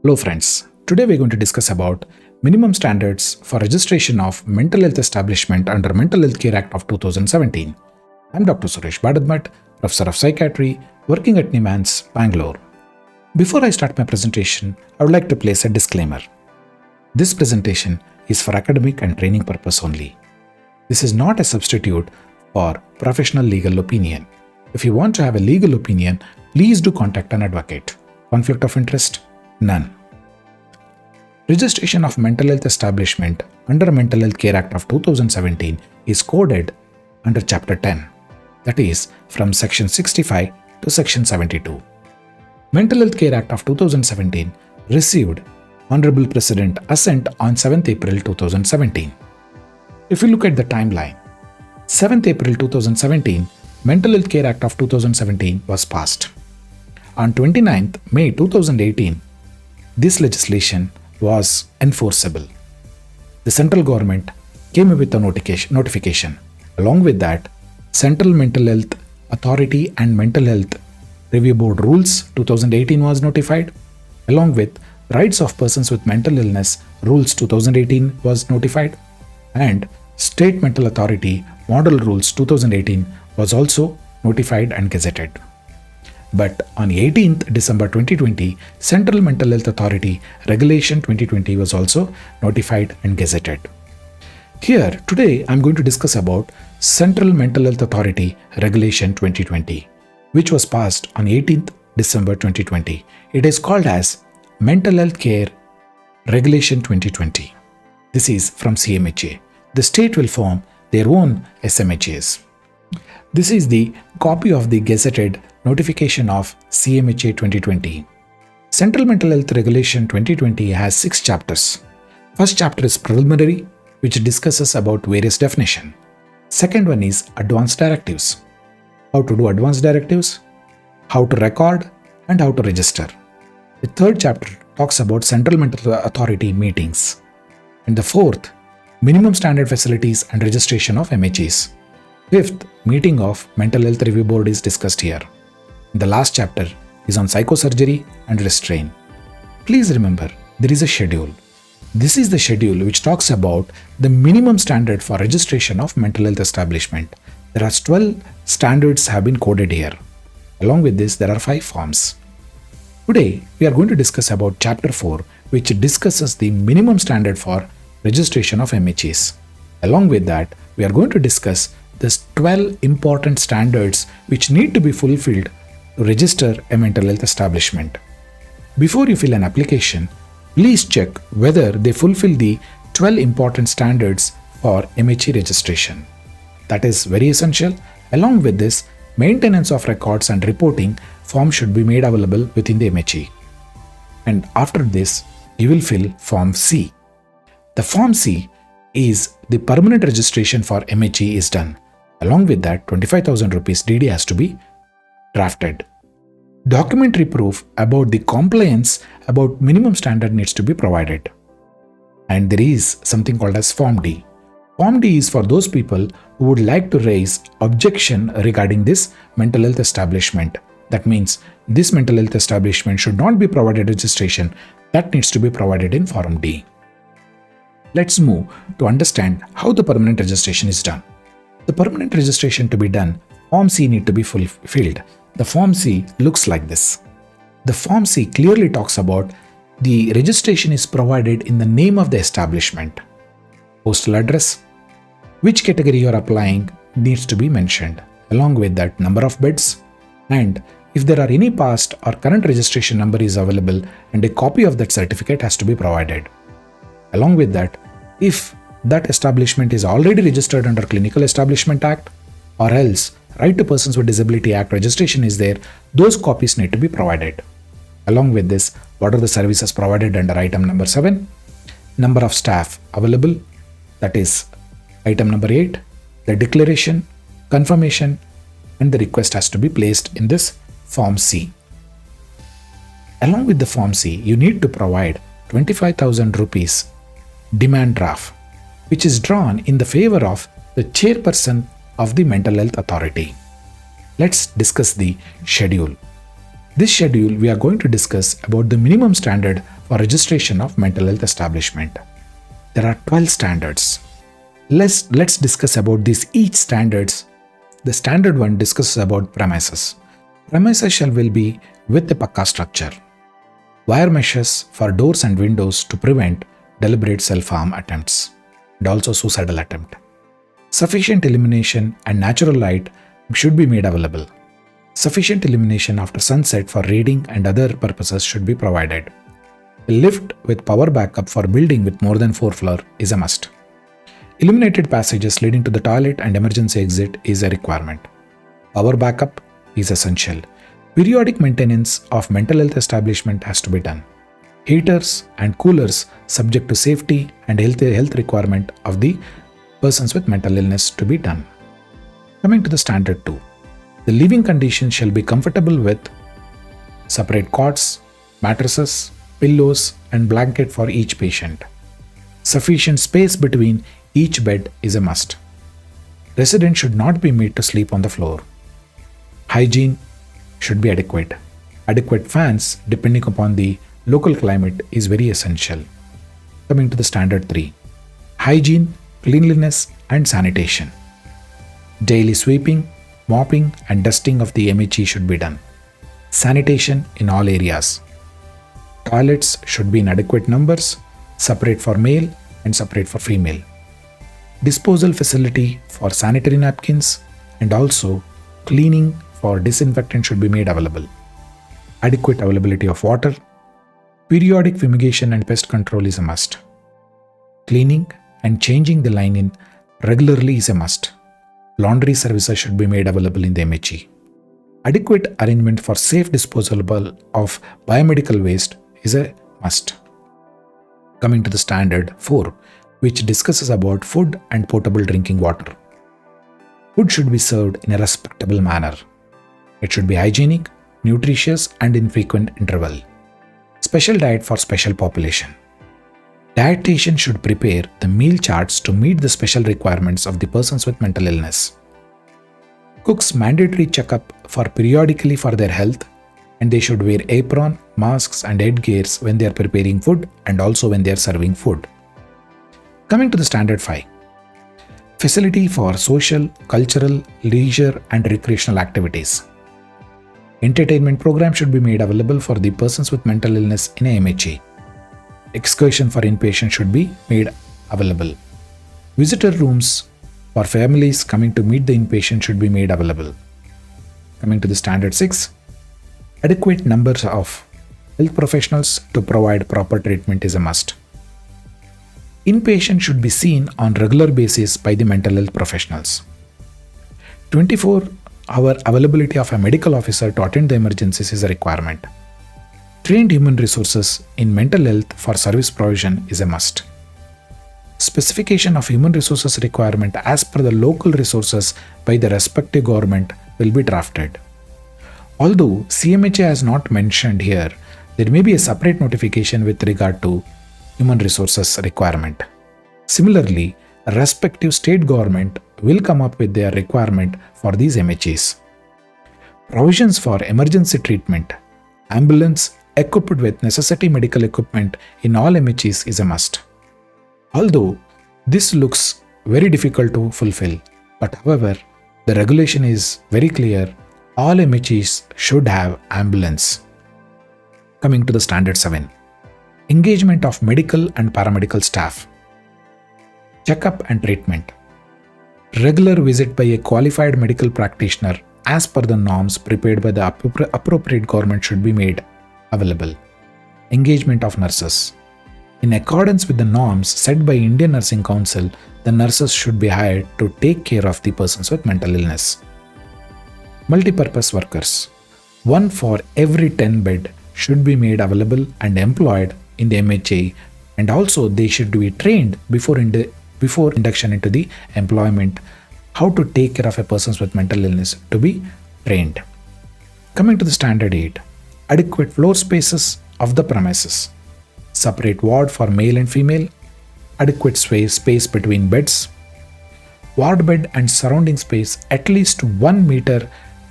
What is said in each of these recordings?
Hello friends, today we're going to discuss about minimum standards for registration of mental health establishment under Mental Health Care Act of 2017. I'm Dr. Suresh Badadmat, Professor of Psychiatry, working at NIMHANS, Bangalore. Before I start my presentation, I would like to place a disclaimer. This presentation is for academic and training purpose only. This is not a substitute for professional legal opinion. If you want to have a legal opinion, please do contact an advocate. Conflict of interest? None. Registration of mental health establishment under Mental Health Care Act of 2017 is coded under Chapter 10, that is from Section 65 to Section 72. Mental Health Care Act of 2017 received Honorable President assent on 7th April 2017. If you look at the timeline, 7th April 2017, Mental Health Care Act of 2017 was passed. On 29th May 2018, this legislation was enforceable. The central government came up with a notification. Along with that, Central Mental Health Authority and Mental Health Review Board Rules 2018 was notified. Along with Rights of Persons with Mental Illness Rules 2018 was notified. And State Mental Authority Model Rules 2018 was also notified and gazetted. But on 18th December 2020, Central Mental Health Authority Regulation 2020 was also notified and gazetted. Here, today, I'm going to discuss about Central Mental Health Authority Regulation 2020, which was passed on 18th December 2020. It is called as Mental Health Care Regulation 2020. This is from CMHA. The state will form their own SMHAs. This is the copy of the gazetted notification of CMHA 2020. Central Mental Health Regulation 2020 has 6 chapters. First chapter is preliminary, which discusses about various definitions. Second one is advanced directives. How to do advanced directives, how to record, and how to register. The third chapter talks about Central Mental Authority meetings. And the fourth, minimum standard facilities and registration of MHAs. Fifth, meeting of Mental Health Review Board is discussed here. The last chapter is on psychosurgery and restraint. Please remember, there is a schedule. This is the schedule which talks about the minimum standard for registration of mental health establishment. There are 12 standards have been coded here. Along with this, there are 5 forms. Today, we are going to discuss about Chapter 4, which discusses the minimum standard for registration of MHAs. Along with that, we are going to discuss the 12 important standards which need to be fulfilled to register a mental health establishment. Before you fill an application, please check whether they fulfill the 12 important standards for MHA registration. That is very essential. Along with this, maintenance of records and reporting form should be made available within the MHA. And after this, you will fill Form C. The Form C is the permanent registration for MHA is done. Along with that, 25,000 rupees DD has to be drafted. Documentary proof about the compliance about minimum standard needs to be provided. And there is something called as Form D. Form D is for those people who would like to raise objection regarding this mental health establishment. That means this mental health establishment should not be provided registration. That needs to be provided in Form D. Let's move to understand how the permanent registration is done. The permanent registration to be done, Form C need to be fulfilled. The Form C looks like this. The Form C clearly talks about the registration is provided in the name of the establishment. Postal address, which category you are applying needs to be mentioned. Along with that, number of beds, and if there are any past or current registration number is available, and a copy of that certificate has to be provided. Along with that, if that establishment is already registered under Clinical Establishment Act, or else Right to Persons with Disability Act registration is there, those copies need to be provided. Along with this, what are the services provided under item number 7? Number of staff available, that is item number 8. The declaration, confirmation, and the request has to be placed in this Form C. Along with the Form C, you need to provide 25,000 rupees demand draft, which is drawn in the favor of the chairperson of the Mental Health Authority. Let's discuss the schedule. This schedule we are going to discuss about the minimum standard for registration of mental health establishment. There are 12 standards. Let's discuss about these each standards. The standard one discusses about premises. Premises will be with a pakka structure. Wire meshes for doors and windows to prevent deliberate self-harm attempts and also suicidal attempt. Sufficient illumination and natural light should be made available. Sufficient illumination after sunset for reading and other purposes should be provided. A lift with power backup for building with more than 4 floors is a must. Illuminated passages leading to the toilet and emergency exit is a requirement. Power backup is essential. Periodic maintenance of mental health establishment has to be done. Heaters and coolers subject to safety and health requirement of the persons with mental illness to be done. Coming to the standard 2. The living conditions shall be comfortable with separate cots, mattresses, pillows and blanket for each patient. Sufficient space between each bed is a must. Residents should not be made to sleep on the floor. Hygiene should be adequate. Adequate fans, depending upon the local climate, is very essential. Coming to the standard 3. Hygiene, cleanliness and sanitation. Daily sweeping, mopping and dusting of the MHE should be done. Sanitation in all areas. Toilets should be in adequate numbers, separate for male and separate for female. Disposal facility for sanitary napkins and also cleaning for disinfectant should be made available. Adequate availability of water. Periodic fumigation and pest control is a must. Cleaning and changing the linen regularly is a must. Laundry services should be made available in the MHE. Adequate arrangement for safe disposal of biomedical waste is a must. Coming to the standard 4, which discusses about food and potable drinking water. Food should be served in a respectable manner. It should be hygienic, nutritious and in frequent interval. Special diet for special population. Dietitian should prepare the meal charts to meet the special requirements of the persons with mental illness. Cooks mandatory checkup for periodically for their health, and they should wear apron, masks and headgears when they are preparing food and also when they are serving food. Coming to the standard 5. Facility for social, cultural, leisure and recreational activities. Entertainment program should be made available for the persons with mental illness in a MHE. Excursion for inpatient should be made available. Visitor rooms for families coming to meet the inpatient should be made available. Coming to the standard 6. Adequate numbers of health professionals to provide proper treatment is a must. Inpatient should be seen on regular basis by the mental health professionals. 24-hour availability of a medical officer to attend the emergencies is a requirement. Trained human resources in mental health for service provision is a must. Specification of human resources requirement as per the local resources by the respective government will be drafted. Although CMHA has not mentioned here, there may be a separate notification with regard to human resources requirement. Similarly, respective state government will come up with their requirement for these MHEs. Provisions for emergency treatment, ambulance equipped with necessary medical equipment in all MHEs is a must. Although this looks very difficult to fulfill, but however, the regulation is very clear. All MHEs should have ambulance. Coming to the standard 7. Engagement of medical and paramedical staff. Checkup and treatment. Regular visit by a qualified medical practitioner as per the norms prepared by the appropriate government should be made available. Engagement of nurses. In accordance with the norms set by Indian Nursing Council, the nurses should be hired to take care of the persons with mental illness. Multipurpose workers. 1 for every 10 bed should be made available and employed in the MHA, and also they should be trained before induction into the employment how to take care of a persons with mental illness to be trained. Coming to the standard 8. Adequate floor spaces of the premises. Separate ward for male and female. Adequate space between beds. Ward bed and surrounding space at least 1 meter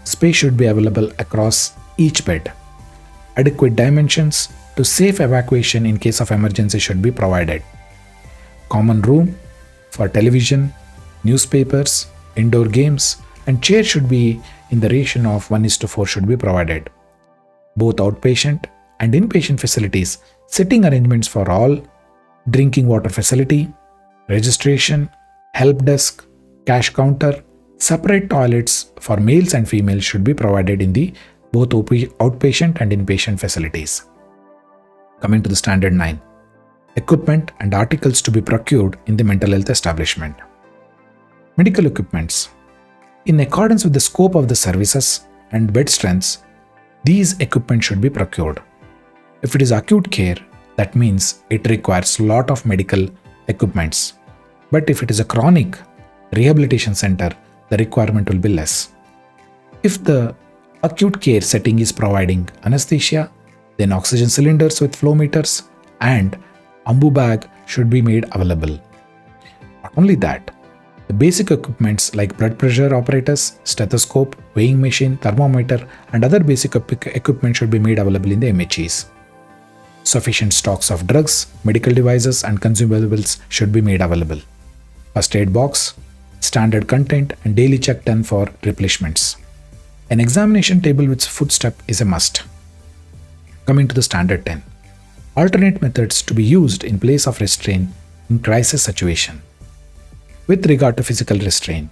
space should be available across each bed. Adequate dimensions to safe evacuation in case of emergency should be provided. Common room for television, newspapers, indoor games, and chair should be in the ratio of 1:4 should be provided. Both outpatient and inpatient facilities, sitting arrangements for all, drinking water facility, registration, help desk, cash counter, separate toilets for males and females should be provided in the both outpatient and inpatient facilities. Coming to the Standard 9. Equipment and articles to be procured in the mental health establishment. Medical equipments. In accordance with the scope of the services and bed strengths, these equipment should be procured. If it is acute care, that means it requires a lot of medical equipments. But if it is a chronic rehabilitation center, the requirement will be less. If the acute care setting is providing anesthesia, then oxygen cylinders with flow meters and ambu bag should be made available. Not only that, the basic equipments like blood pressure apparatus, stethoscope, weighing machine, thermometer, and other basic equipment should be made available in the MHEs. Sufficient stocks of drugs, medical devices, and consumables should be made available. First aid box, standard content, and daily check done for replenishments. An examination table with footstep is a must. Coming to the Standard 10. Alternate methods to be used in place of restraint in crisis situation. With regard to physical restraint,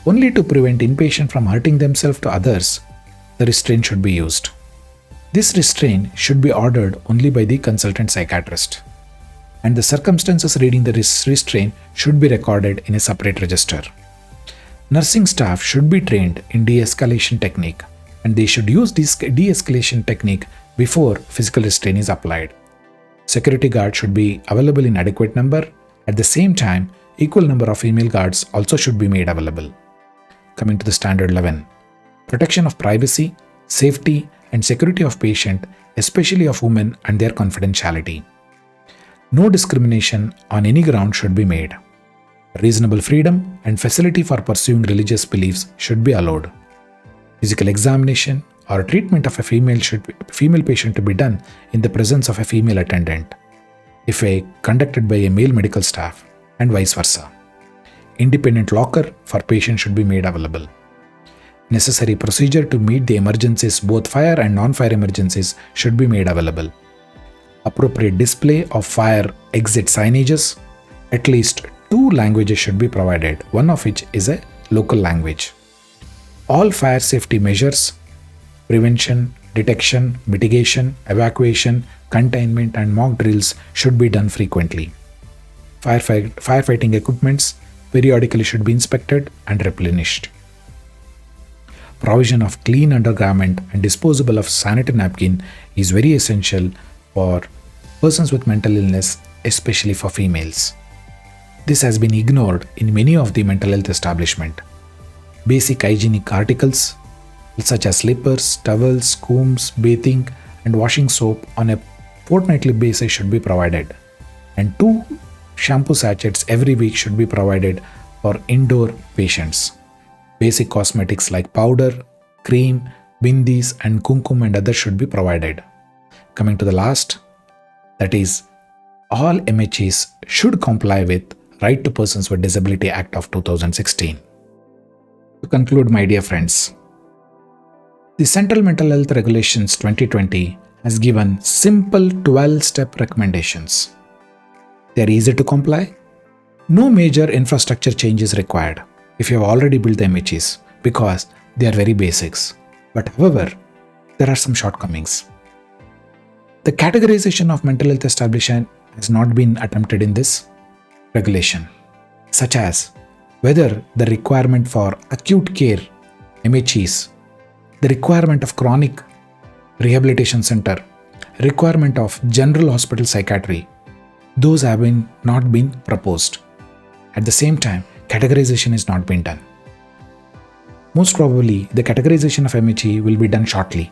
only to prevent inpatient from hurting themselves to others, the restraint should be used. This restraint should be ordered only by the consultant psychiatrist, and the circumstances reading the restraint should be recorded in a separate register. Nursing staff should be trained in de-escalation technique, and they should use this de-escalation technique before physical restraint is applied. Security guards should be available in adequate number. At the same time, equal number of female guards also should be made available. Coming to the Standard 11. Protection of privacy, safety, and security of patient, especially of women and their confidentiality. No discrimination on any ground should be made. Reasonable freedom and facility for pursuing religious beliefs should be allowed. Physical examination or treatment of a female patient to be done in the presence of a female attendant, if conducted by a male medical staff, and vice versa. Independent locker for patient should be made available. Necessary procedure to meet the emergencies, both fire and non-fire emergencies, should be made available. Appropriate display of fire exit signages. At least 2 languages should be provided, one of which is a local language. All fire safety measures, prevention, detection, mitigation, evacuation, containment, and mock drills should be done frequently. Firefighting equipments periodically should be inspected and replenished. Provision of clean undergarment and disposable of sanitary napkin is very essential for persons with mental illness, especially for females. This has been ignored in many of the mental health establishments. Basic hygienic articles such as slippers, towels, combs, bathing, and washing soap on a fortnightly basis should be provided, and 2 shampoo sachets every week should be provided for indoor patients. Basic cosmetics like powder, cream, bindis, and kumkum and others should be provided. Coming to the last, that is, all MHEs should comply with Right to Persons with Disability Act of 2016. To conclude, my dear friends, the Central Mental Health Regulations 2020 has given simple 12-step recommendations. They are easy to comply. No major infrastructure change is required if you have already built the MHEs because they are very basics. But however, there are some shortcomings. The categorization of mental health establishment has not been attempted in this regulation, such as whether the requirement for acute care MHEs, the requirement of chronic rehabilitation center, requirement of general hospital psychiatry, those have not been proposed. At the same time, categorization is not been done. Most probably, the categorization of MHE will be done shortly,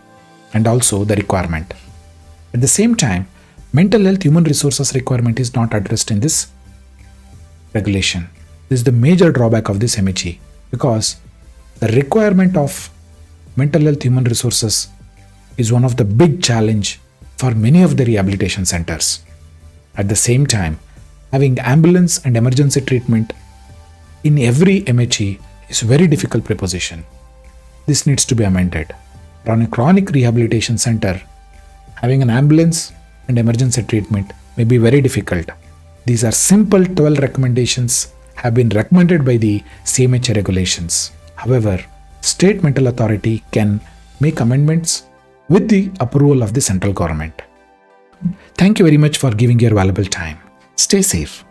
and also the requirement. At the same time, mental health human resources requirement is not addressed in this regulation. This is the major drawback of this MHE, because the requirement of mental health human resources is one of the big challenge for many of the rehabilitation centers. At the same time, having ambulance and emergency treatment in every MHE is a very difficult proposition. This needs to be amended. On a chronic rehabilitation center, having an ambulance and emergency treatment may be very difficult. These are simple 12 recommendations have been recommended by the CMHA regulations. However, state mental authority can make amendments with the approval of the central government. Thank you very much for giving your valuable time. Stay safe.